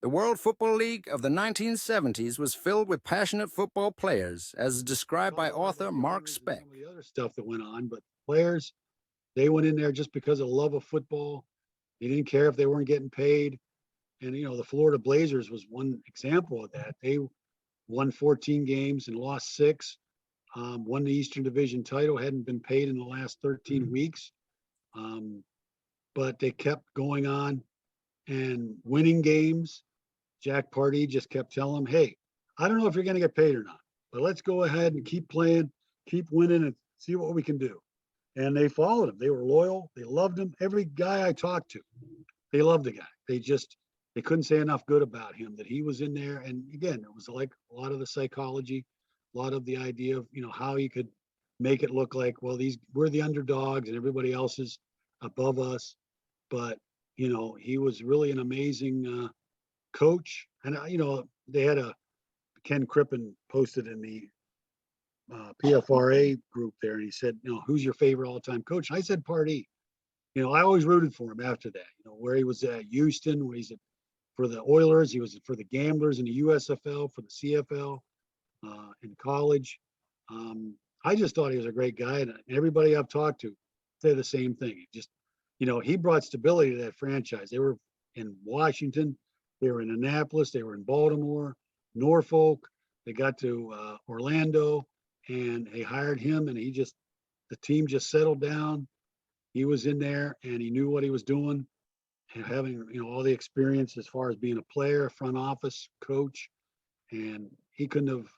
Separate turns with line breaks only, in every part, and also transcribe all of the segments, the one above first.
The World Football League of the 1970s was filled with passionate football players, as described by author Mark Speck.
Some of the other stuff that went on, but players, they went in there just because of love of football. They didn't care if they weren't getting paid. And, the Florida Blazers was one example of that. They won 14 games and lost 6, won the Eastern Division title, hadn't been paid in the last 13 weeks. But they kept going on and winning games. Jack Pardee just kept telling them, hey, I don't know if you're going to get paid or not, but let's go ahead and keep playing, keep winning, and see what we can do. And they followed him. They were loyal. They loved him. Every guy I talked to, they loved the guy. They couldn't say enough good about him, that he was in there. And again, it was like a lot of the psychology, a lot of the idea of, how you could make it look like, well, we're the underdogs and everybody else is above us. But, he was really an amazing coach. And, they had Ken Crippen posted in the PFRA group there, and he said, who's your favorite all-time coach? And I said Pardee. I always rooted for him after that, where he was at Houston, where he's for the Oilers, he was for the Gamblers in the USFL, for the CFL, in college. I just thought he was a great guy, and everybody I've talked to say the same thing. He just, he brought stability to that franchise. They were in Washington, they were in Annapolis, they were in Baltimore, Norfolk. They got to Orlando, and they hired him, and the team just settled down. He was in there, and he knew what he was doing, and having all the experience as far as being a player, front office, coach, and he couldn't have,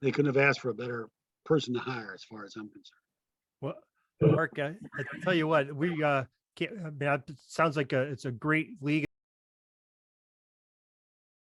they couldn't have asked for a better person to hire, as far as I'm concerned.
Well, Mark, I tell you what, we can't. I mean, it sounds like it's a great league.